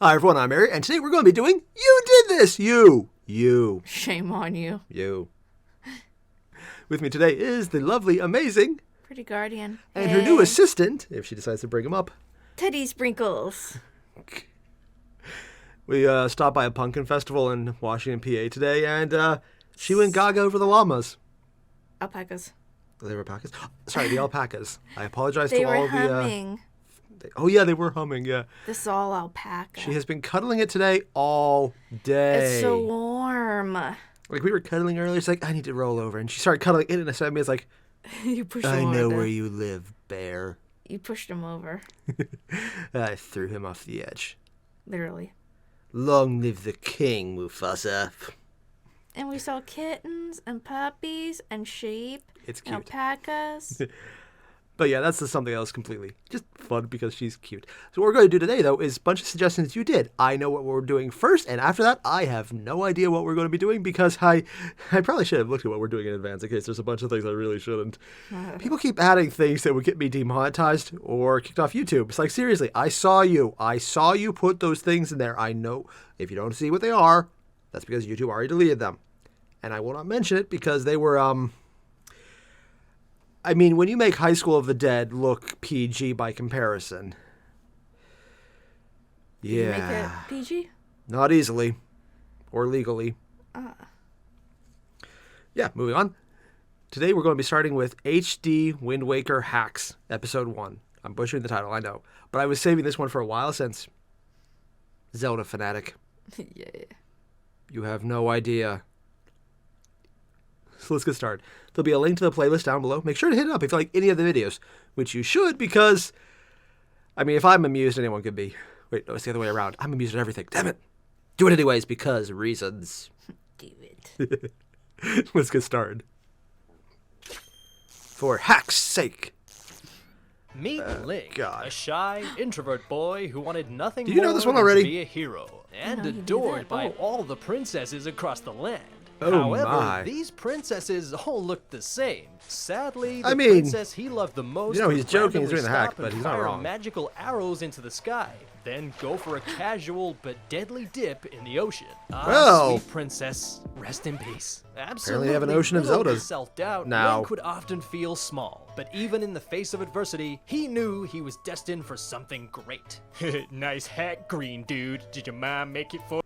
Hi everyone, I'm Airier, and today we're going to be doing You Did This! You. Shame on you. You. With me today is the lovely, amazing, Pretty guardian. and her new assistant, if she decides to bring him up. Teddy Sprinkles. We stopped by a pumpkin festival in Washington, PA today, and she went gaga over the llamas. Alpacas. They were alpacas? Sorry, the alpacas. I apologize They to all were of the... humming. Oh yeah, they were humming, yeah. This is all alpaca. She has been cuddling it today all day. It's so warm. Like, we were cuddling earlier. She's like, I need to roll over. And she started cuddling it, and I said to me, it's like, You pushed him I over. know where you live, bear. You pushed him over. I threw him off the edge. Literally. Long live the king, Mufasa. And we saw kittens and puppies and sheep. It's and cute. alpacas. But yeah, that's just something else completely. Just fun because she's cute. So what we're going to do today, though, is a bunch of suggestions you did. I know what we're doing first, and after that, I have no idea what we're going to be doing because I probably should have looked at what we're doing in advance in case there's a bunch of things I really shouldn't. People keep adding things that would get me demonetized or kicked off YouTube. It's like, seriously, I saw you put those things in there. I know if you don't see what they are, that's because YouTube already deleted them. And I will not mention it because they were, I mean, when you make High School of the Dead look PG by comparison. Did you make Yeah. it PG? Not easily. Or legally. Yeah, moving on. Today we're going to be starting with HD Wind Waker Hacks, Episode 1. I'm butchering the title, I know. But I was saving this one for a while since Zelda fanatic. Yeah. You have no idea. So let's get started. There'll be a link to the playlist down below. Make sure to hit it up if you like any of the videos, which you should because, I mean, if I'm amused, anyone could be. Wait, no, it's the other way around. I'm amused at everything. Damn it. Do it anyways because reasons. Do it. Let's get started. For hack's sake. Meet Link, God. a shy, introvert boy who wanted nothing Do you know more this one than already? to be a hero and you knew adored that. by Oh. all the princesses across the land. Oh However, my. these princesses all looked the same. Sadly, the I mean, princess he loved the most you know, would he's joking, he's randomly doing the hack, stop but and he's not fire wrong. magical arrows into the sky, then go for a casual but deadly dip in the ocean. Ah, Well. sweet princess, rest in peace. Apparently they have an Absolutely ocean of filled with Zeldas self-doubt, now. Link would often feel small, but even in the face of adversity, he knew he was destined for something great. Nice hat, green dude. Did your mom make it for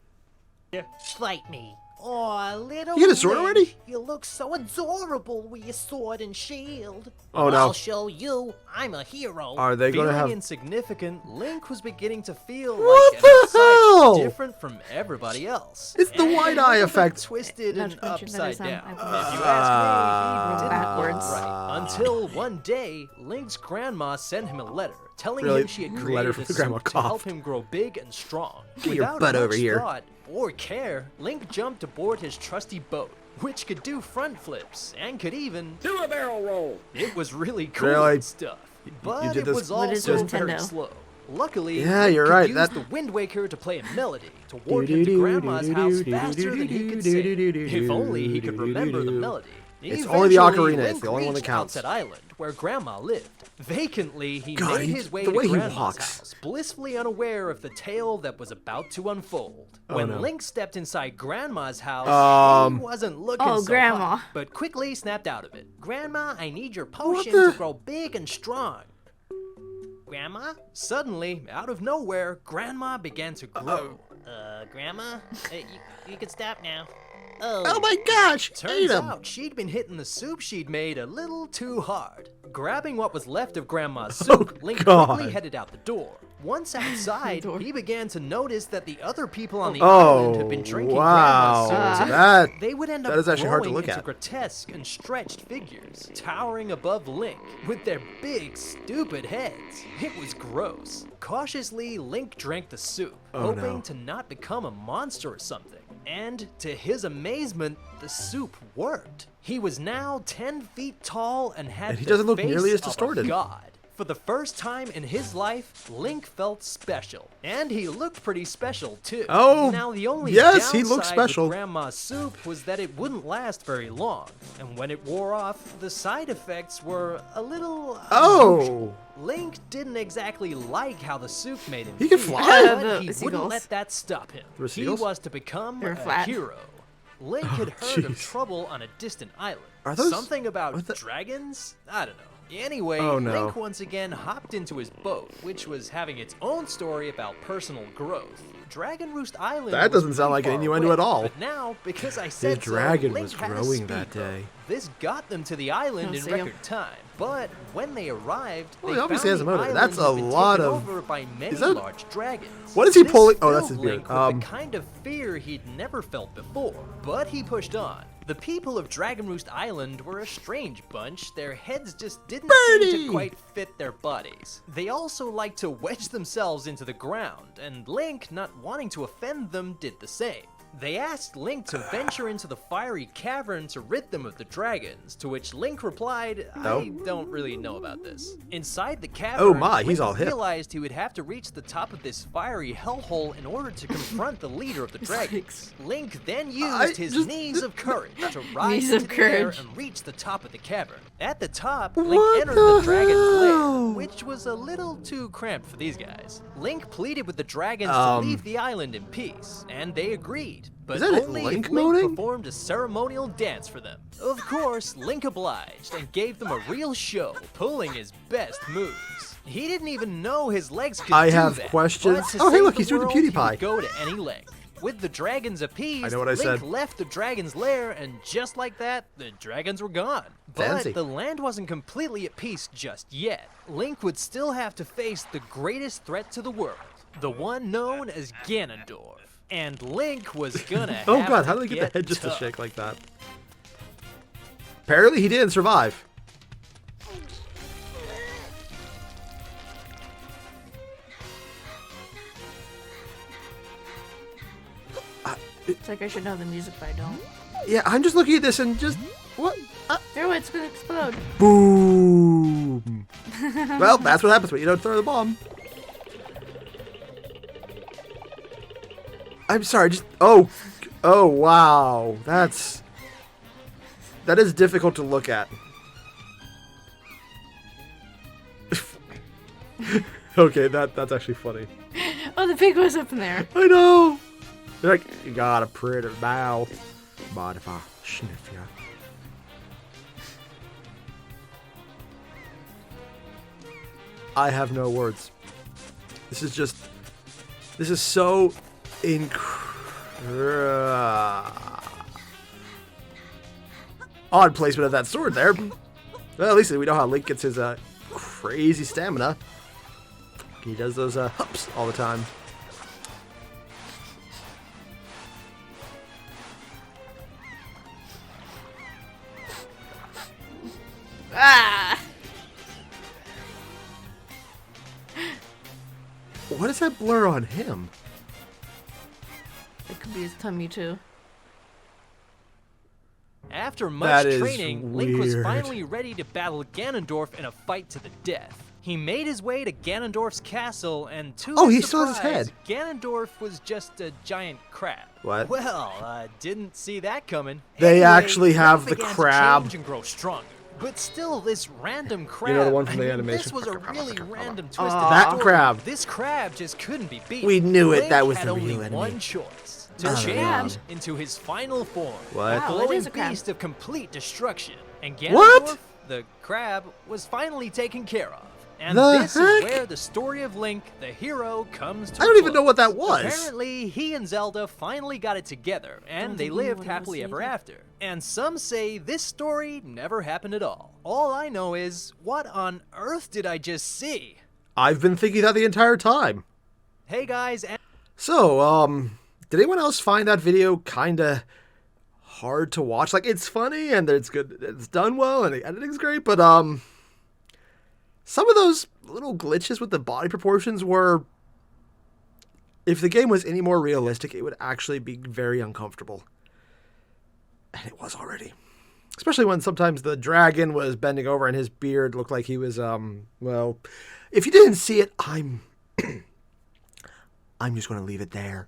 you? Fight me. Aw, little You get a sword Link, already? You look so adorable with your sword and shield. Oh, no. I'll show you. I'm a hero. Are they going to Feeling have... insignificant, Link was beginning to feel What like the an outsider, hell? different from everybody else. It's the And wide a eye little bit effect. Twisted Not and to mention that upside his down. eyebrows If you ask me, he went didn't backwards. look right. Until one day, Link's grandma sent him a letter telling Really? him she had Letter created from a Grandma suit to help coughed. him grow big and strong. Get your Without butt over much here. thought or care, Link jumped aboard his trusty boat, which could do front flips and could even Do a barrel roll. it was really cool Really? and stuff, but did it this- was What is also very Nintendo? slow. Luckily, Yeah, Link you're could right, use that- the Wind Waker to play a melody to warp him to Grandma's house faster than he could sing. If only he could remember the melody. It's only the Eventually, ocarina, it's Link the only one that reached counts. Outset Island, where Grandma lived. Vacantly, he God, made he- his way the to way he Grandma's walks. house, blissfully unaware of the tale that was about to unfold. When no. Link stepped inside Grandma's house, Um, he wasn't looking Oh, so Grandma. hot, but quickly snapped out of it. Grandma, I need your potion the- to grow big and strong. Grandma? Suddenly, out of nowhere, Grandma began to grow. Grandma? You can stop now. Oh my gosh! Eat Turns him! out she'd been hitting the soup she'd made a little too hard. Grabbing what was left of Grandma's soup, Link God. quickly headed out the door. Once outside, he began to notice that the other people on the Oh, island had been drinking wow. Grandma's soup too. That- They would end that up is actually hard to growing look into at. grotesque and stretched figures, towering above Link, with their big, stupid heads. It was gross. Cautiously, Link drank the soup, hoping no. to not become a monster or something. And to his amazement, the soup worked. He was now 10 feet tall and had And he the doesn't look face nearly as of a distorted. god. For the first time in his life, Link felt special. And he looked pretty special, too. Oh, now the only yes, he downside looked special. with Grandma's soup was that it wouldn't last very long. And when it wore off, the side effects were a little unusual. Oh. Link didn't exactly like how the soup made him He can feel, fly? but The he wouldn't seagulls. let that stop him. The He seagulls? was to become They're a flat. hero. Link had heard of jeez. trouble on a distant island. Are those- Something about what the- dragons? I don't know. Anyway, Oh, no. Link once again hopped into his boat, which was having its own story about personal growth. Dragon Roost Island. That was doesn't sound pretty like an far innuendo away, at all. But now, because I said so, dragon Link was had a growing that speedboat. day. This got them to the island Oh, in see 'em. record time. But when they arrived, Well, they he obviously found has a the motor. island That's a had been lot taken of- over by many that- large dragons. What is he This pulling? Oh, that's filled his beard. Link with the kind of fear he'd never felt before. But he pushed on. The people of Dragon Roost Island were a strange bunch. Their heads just didn't seem Birdie! to quite fit their bodies. They also liked to wedge themselves into the ground, and Link, not wanting to offend them, did the same. They asked Link to venture into the fiery cavern to rid them of the dragons, to which Link replied, I don't really know about this. Inside the cavern, Oh my, he's Link all hip. realized he would have to reach the top of this fiery hellhole in order to confront the leader of the dragons. Link then used his knees of courage to rise Knees into of the air courage. and reach the top of the cavern. At the top, What Link entered the the dragon's lair, hell? which was a little too cramped for these guys. Link pleaded with the dragons to Um, leave the island in peace, and they agreed. But Is that it, only Link if Link moaning? performed a ceremonial dance for them. Of course, Link obliged and gave them a real show, pulling his best moves. He didn't even know his legs could I do have that, questions. but to Oh, hey, save look, the he's doing the world, he would PewDiePie. go to any length. With the dragons appeased, I know what I Link said. left the dragon's lair, and just like that, the dragons were gone. Fancy. But the land wasn't completely at peace just yet. Link would still have to face the greatest threat to the world, the one known as Ganondorf. And Link was gonna Oh have god, to how did they get the head just tough. to shake like that? Apparently he didn't survive. It's like I should know the music, but I don't. Yeah, I'm just looking at this and just... What? Throw it, it's gonna explode. Boom! Well, that's what happens when you don't throw the bomb. I'm sorry, just... Oh! Oh, wow. That is difficult to look at. Okay, that's actually funny. Oh, the pig was up in there. I know! They're like, you got a pretty mouth. Mind if I sniff ya? I have no words. This is just... This is so... Odd placement of that sword there. Well, at least we know how Link gets his crazy stamina. He does those hops all the time. Ah! What is that blur on him? It could be his tummy too. After That much is training, Link was weird. finally ready to battle Ganondorf in a fight to the death. He made his way to Ganondorf's castle, and to Oh, his he still has his surprise, head. Ganondorf was just a giant crab. What? Well, didn't see that coming. They Anyway, actually have Link the began to crab. change and grow stronger. But still, this random crab. know the one from the I mean, animation? This was a really random twist. in That the story. crab. This crab just couldn't be beat. We knew it, Link that was had the only real enemy. one choice: to Oh, change yeah. into his final form. What? A Wow, it glowing is a crab. beast of complete destruction. And Ganondorf, What? the crab, was finally taken care of. And The this heck? is where the story of Link, the hero, comes to I don't even know what that close. was. Apparently, he and Zelda finally got it together, and Don't they you know lived what it was happily ever either? after. And some say this story never happened at all. All I know is, what on earth did I just see? I've been thinking that the entire time. Hey guys, and So, did anyone else find that video kinda hard to watch? Like, it's funny and it's good, it's done well and the editing's great, but, some of those little glitches with the body proportions were, if the game was any more realistic, it would actually be very uncomfortable. And it was already. Especially when sometimes the dragon was bending over and his beard looked like he was, well, if you didn't see it, I'm just going to leave it there.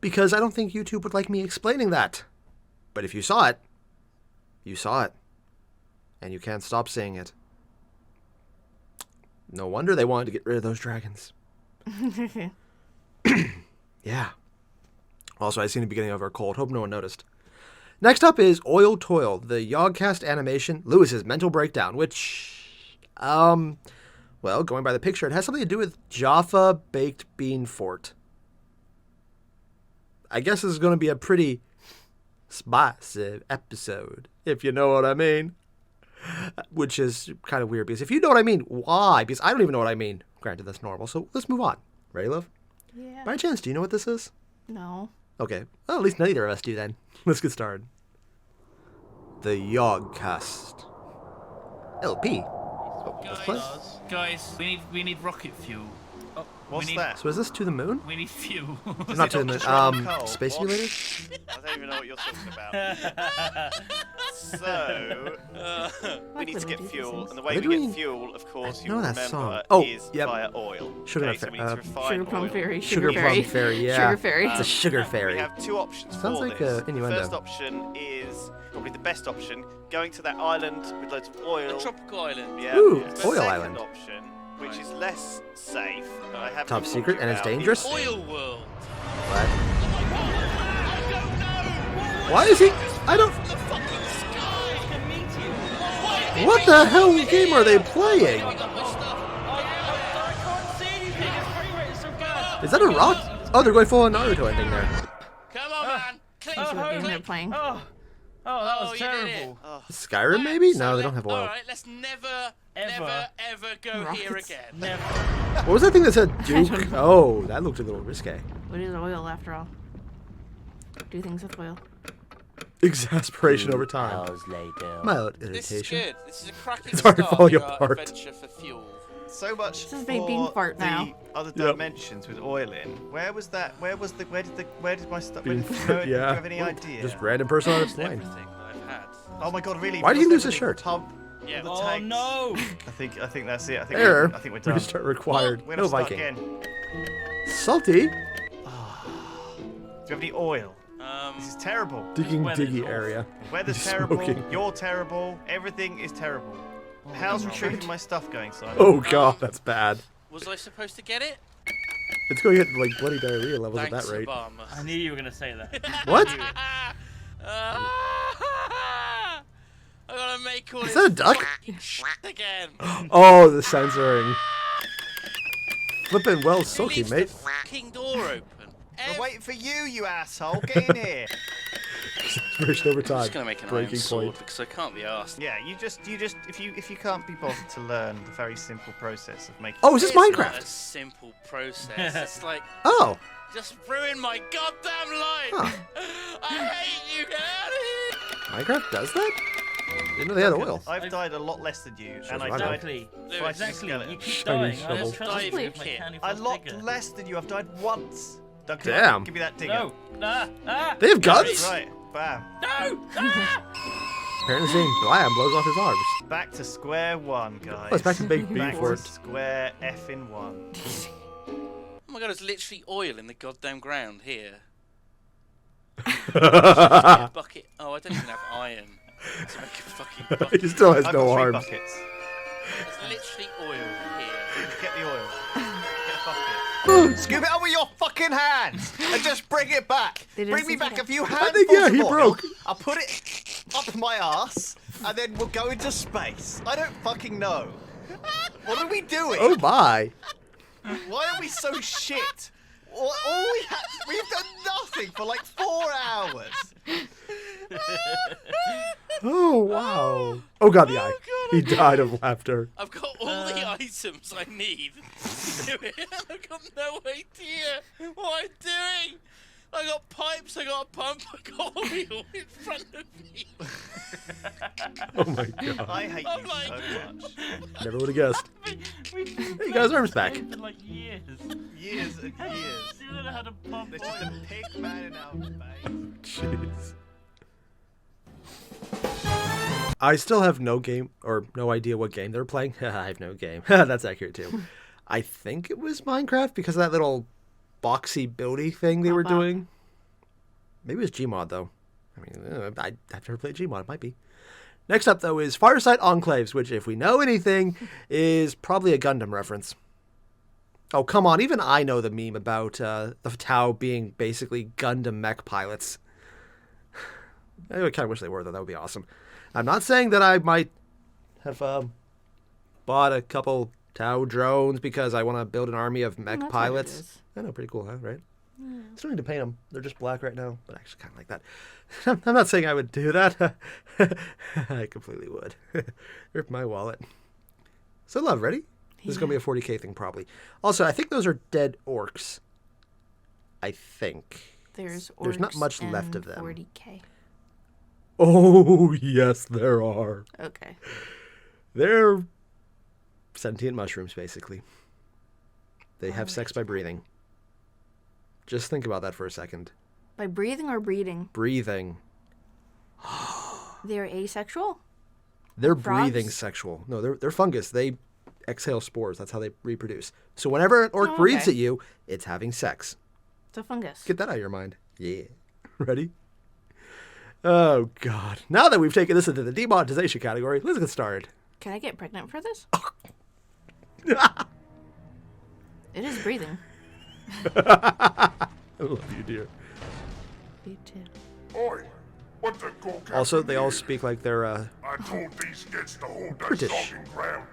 Because I don't think YouTube would like me explaining that. But if you saw it, you saw it. And you can't stop seeing it. No wonder they wanted to get rid of those dragons. Yeah. Also, I seem to be getting over a cold. Hope no one noticed. Next up is Toil, the Yogscast animation, Lewis's mental breakdown, which, well, going by the picture, it has something to do with Jaffa Baked Bean Fort. I guess this is going to be a pretty spicy episode, if you know what I mean. Which is kind of weird, because if you know what I mean, why? Because I don't even know what I mean. Granted, that's normal, so let's move on. Ready, love? Yeah. By chance, do you know what this is? No. Okay. Well, at least neither of us do then. Let's get started. The Yogscast. LP. Guys, we need rocket fuel. Oh, What's that? So is this to the moon? We need fuel. Not to the moon. Space What? related? I don't even know what you're talking about. So, we need to get fuel, and the way Are we they get doing- fuel, of course, I you know that remember, song. Oh, is yep. via oil. Sugar okay, so we need to refine Sugar plum oil. fairy. Sugar fairy. plum fairy, yeah. Sugar fairy. It's a sugar fairy. We have two options Sounds for like this. a innuendo. The first option is probably the best option, going to that island with loads of oil. A tropical island. Yeah. Ooh, The oil second island. option, which is less safe, but I haven't Top told secret, you and it's about, is dangerous? Oil world. What? Why is he? I don't. The fucking sky. What the hell game are they playing? Is that a rock? Oh, they're going full on Naruto ending there. Come on, man. Click. That's what game they're playing. Oh, that was you did it. terrible. Skyrim maybe? No, they So don't have oil. Alright, let's never go here Rockets. again. Never. What was that thing that said Duke? Oh, that looked a little risque. What is oil after all? Do things with oil. Exasperation over time. Mild This is irritation. good. This is a cracking It's already start falling to our apart. adventure for fuel. So much This is for me being fart the now. other Yep. dimensions with oil in. Where was that? Where did my stuff? Being Do you fart, yeah. have any idea? Just random person on a plane. Everything that I've had. Oh my god, really? Why did he Because lose his there's a shirt? Tub Yeah. of the Oh tanks. no! I think that's it. I think Error. I think we're done. Restart required. We're No gonna start Viking. again. Salty. Do you have any oil? This is terrible. Digging Weather's diggy awful. area. Weather's He's terrible. smoking. You're terrible. Everything is terrible. How's retrieving my stuff going, Simon? Oh god, that's bad. Was I supposed to get it? It's going to hit like bloody diarrhea levels at Thanks, that rate. Obama. I knew you were gonna say that. What? I gotta make all Is this that a duck? fucking shit again. Oh, the censoring. Flippin' well Who silky, leaves mate. the fucking door open? I'm waiting for you asshole. Get in here. Expiration over I'm time. just gonna make an Breaking iron sword point. because I can't be asked. Yeah, you just if you can't be bothered to learn the very simple process of making. Oh, is this It's not a Minecraft? simple process. It's like Oh. just ruin my goddamn life. Huh. I hate you. Get out of here. Minecraft does that? Didn't know they had oil. I've died a lot less than you, and I survival. died Exactly. Lewis, Exactly. You keep Shiny dying. shovel. I was trying to Dive, make my kid. candy a floss lot bigger. less than you. I've died once. Duncan, Damn. give me that digger. No. They have guns? Right, bam. No. Apparently seeing Blam blows off his arms. Back to square one, guys. Oh, it's back to Big B Back for to it. square effing one. Oh my god, there's literally oil in the goddamn ground here. He Bucket. Oh, I don't even have iron to make a fucking bucket. still has I've no got 3 arms. buckets. There's literally oil here. Get the oil. Get a bucket. Scoop it up with your fucking hands and just bring it back. They didn't Bring me say back that. a few handfuls think, yeah, he of oil. broke. I'll put it up my ass and then we'll go into space. I don't fucking know. What are we doing? Oh my. Why are we so shit? We've done nothing for like 4 hours. Oh wow. Oh god, the eye. God, He died of laughter. I've got all the items I need to do it. I've got no idea what I'm doing. I got pipes, I got a pump, I got oil in front of me. Oh my god. I hate I'm you like- so much. Never would have guessed. Hey, you got his arms back. For like years. Years and years. Still don't know how to pump There's just a oil. pig man in our space. Jeez. I still have no idea what game they're playing. I have no game. That's accurate too. I think it was Minecraft because of that little boxy buildy thing they were Pop-up. doing. Maybe it was Gmod though. I mean, I've never played Gmod. It might be. Next up though is Farsight Enclaves, which if we know anything is probably a Gundam reference. Oh, come on. Even I know the meme about the Tau being basically Gundam mech pilots. I kind of wish they were, though. That would be awesome. I'm not saying that I might have bought a couple Tau drones because I want to build an army of mech that's what it pilots. is. I know, pretty cool, huh? Right? Still need to paint them. They're just black right now, but I actually kind of like that. I'm not saying I would do that. I completely would. Rip my wallet. So, love, ready? This is going to be a 40k thing, probably. Also, I think those are dead orcs. I think. There's not orcs much left and of them. 40k. Oh, yes, there are. Okay. They're sentient mushrooms, basically. They have sex by breathing. Just think about that for a second. By breathing or breeding? Breathing. They're asexual? They're Frogs? breathing sexual. No, they're fungus. They exhale spores. That's how they reproduce. So whenever an orc Oh, breathes okay. at you, it's having sex. It's a fungus. Get that out of your mind. Yeah. Ready? Oh, God. Now that we've taken this into the demonetization category, let's get started. Can I get pregnant for this? It is breathing. I love you, dear. Me too. Oi, what the go Also, they all speak like they're, I told these kids to hold their British. stomping ground.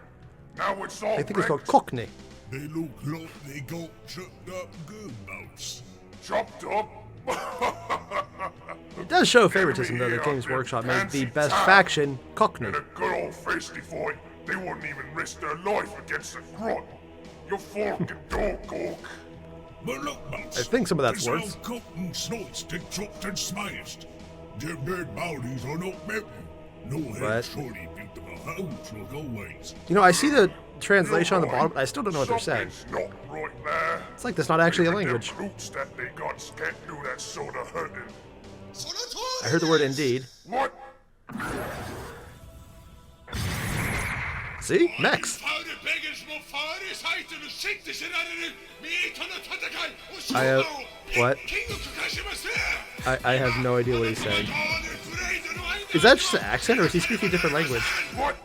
Now it's all I think it's called wrecked. Cockney. They look like they got chopped up good mouse. Chopped up. It does show favoritism, though, that Games Workshop made the best faction, Cockney. In a good old feisty fight, they wouldn't even risk their life against a grunt. You fucking dog cock. But look, mouse. I think some of that's it's all words. cooked and sliced and chopped and sliced. Their dead bodies are not melting. No Right. head surely beat them a house like always. You know, I see the translation on the bottom, but I still don't know what they're saying. Something's not right there. It's like that's not actually a Even them language. brutes that they got can't do that sort of hunting. I heard the word indeed. What? See? Mechs. I, what? I have no idea what he's saying. Is that just an accent, or is he speaking a different language? What?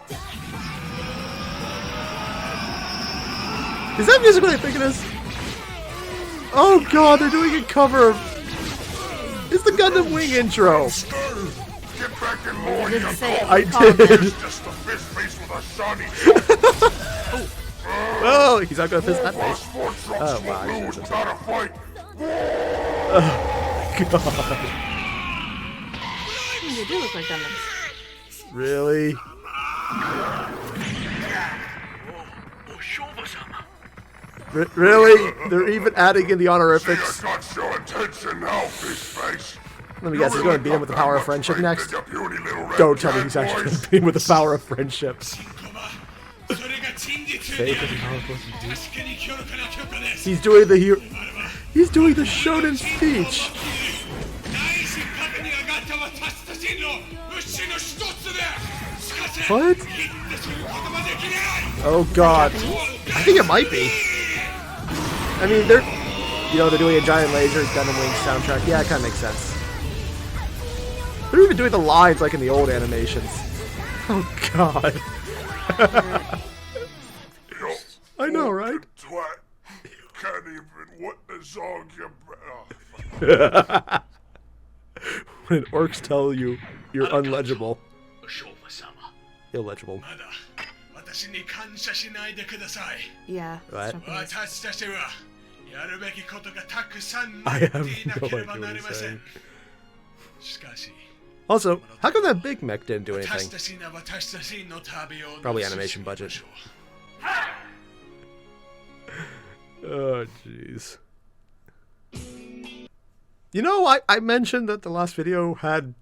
Is that music what I think it is? Oh god, they're doing a cover. It's the Gundam Wing intro. Get back in line, Didn't you say it. cock. I He called did. them. Just a fist face with a shiny Oh, he's not gonna fist that face. sport trucks Oh, won't wow, I see lose what without a fight. God. They do look like Gundams. Really? Really? They're even adding in the See, I honorifics. got your attention now, fist face. Let me guess, he's going to beat him with the power of friendship next? Don't Don't tell me he's actually going to beat him with the power of friendship. He's doing the he's doing the shonen speech. What? Oh god. I think it might be. I mean, they're doing a giant laser Gundam Wing soundtrack. Yeah, it kind of makes sense. They're even doing the lines like in the old animations. Oh god. I know, right? Twat. Can't even what the song you. When orcs tell you you're unlegible. Illegible. Yeah. Right. Japanese. I have no idea what he's saying. Also, how come that Big Mech didn't do anything? Probably animation budget. Oh, jeez. You know, I mentioned that the last video had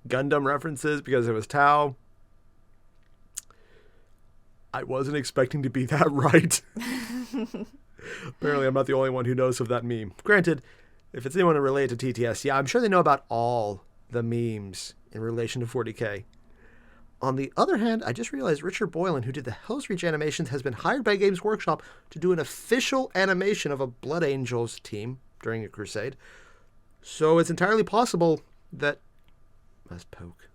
Gundam references because it was Tau. I wasn't expecting to be that right. Apparently, I'm not the only one who knows of that meme. Granted, if it's anyone related to TTS, yeah, I'm sure they know about all the memes in relation to 40k. On the other hand, I just realized Richard Boylan, who did the Hell's Reach animations, has been hired by Games Workshop to do an official animation of a Blood Angels team during a crusade. So it's entirely possible that... Must poke.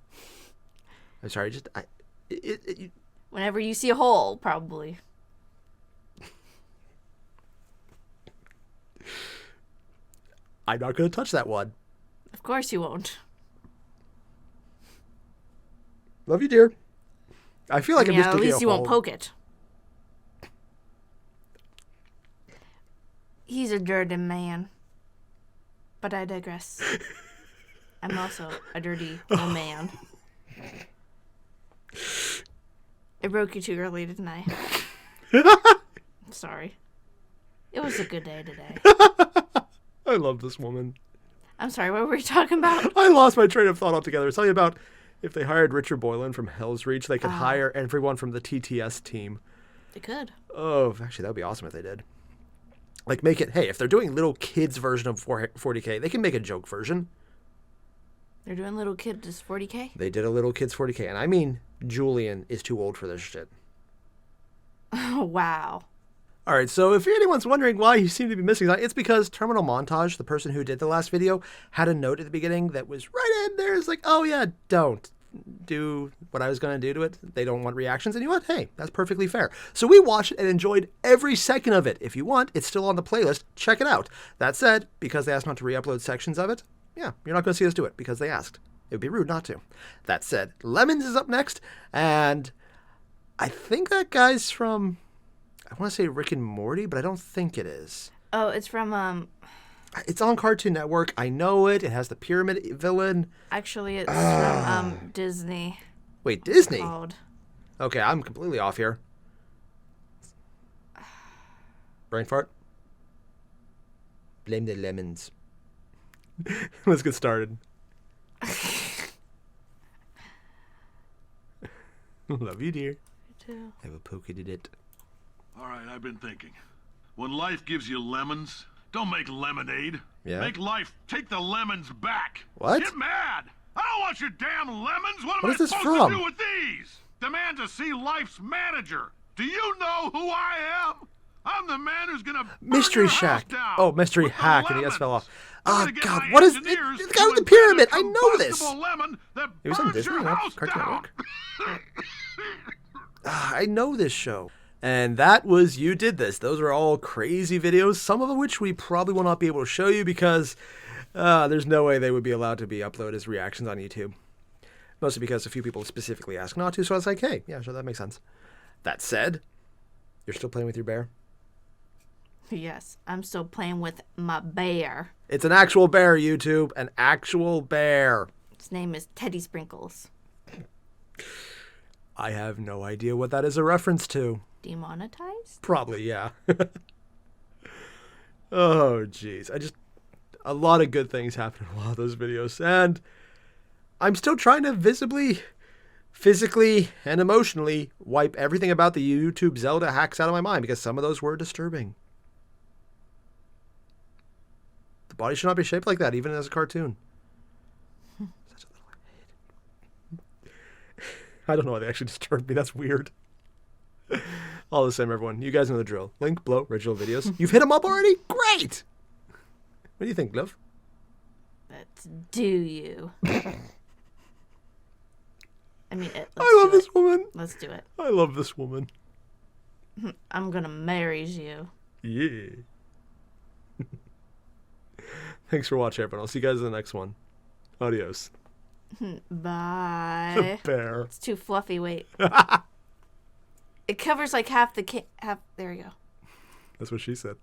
I'm sorry, just... Whenever you see a hole, probably. I'm not going to touch that one. Of course you won't. Love you, dear. I feel like I'm just at digging least a you won't hole. poke it. He's a dirty man. But I digress. I'm also a dirty old man. I broke you too early, didn't I? I'm sorry. It was a good day today. I love this woman. I'm sorry, what were we talking about? I lost my train of thought altogether. It's talking about if they hired Richard Boylan from Hell's Reach, they could hire everyone from the TTS team. They could. Oh, actually, that would be awesome if they did. Like, make it, hey, if they're doing little kids' version of 40K, they can make a joke version. They're doing little kids 40K? They did a little kids 40K, and I mean, Julian is too old for this shit. Oh, wow. All right, so if anyone's wondering why you seem to be missing that, it's because Terminal Montage, the person who did the last video, had a note at the beginning that was right in there. It's like, oh yeah, don't do what I was going to do to it. They don't want reactions. And you know what? Hey, that's perfectly fair. So we watched it and enjoyed every second of it. If you want, it's still on the playlist. Check it out. That said, because they asked not to re-upload sections of it, yeah, you're not going to see us do it because they asked. It would be rude not to. That said, Lemons is up next, and I think that guy's from... I want to say Rick and Morty, but I don't think it is. Oh, it's from, It's on Cartoon Network. I know it. It has the pyramid villain. Actually, it's from, Disney. Wait, Disney? Called. Okay, I'm completely off here. Brain fart? Blame the lemons. Let's get started. Love you, dear. Me too. I will poke it at it. All right, I've been thinking. When life gives you lemons, don't make lemonade. Yeah? Make life take the lemons back. What? Get mad! I don't want your damn lemons! What am What I is this supposed from? to do with these? Demand to see life's manager. Do you know who I am? I'm the man who's gonna burn Mystery your house Shack. down Oh, Mystery with the Hack, and the S lemons. fell off. I'm Oh, gonna get God, my what is it? engineers The guy with to the pyramid. I invent a know this. combustible lemon that It was on burns Disney, your not house Cartoon down. Network. I know this show. And that was You Did This. Those are all crazy videos, some of which we probably will not be able to show you because there's no way they would be allowed to be uploaded as reactions on YouTube. Mostly because a few people specifically asked not to, so I was like, hey, yeah, sure, that makes sense. That said, you're still playing with your bear? Yes, I'm still playing with my bear. It's an actual bear, YouTube. An actual bear. His name is Teddy Sprinkles. I have no idea what that is a reference to. Demonetized? Probably, yeah. Oh, jeez. A lot of good things happen in a lot of those videos. And I'm still trying to visibly, physically, and emotionally wipe everything about the YouTube Zelda hacks out of my mind because some of those were disturbing. The body should not be shaped like that, even as a cartoon. Such a little head. I don't know why they actually disturbed me. That's weird. All the same, everyone. You guys know the drill. Link below, original videos. You've hit them up already? Great! What do you think, love? Let's do you. I mean, I love this woman. Let's do it. I love this woman. I'm gonna marry you. Yeah. Thanks for watching, everyone. I'll see you guys in the next one. Adios. Bye. Bear. It's too fluffy. Wait. It covers like half the half. There you go. That's what she said.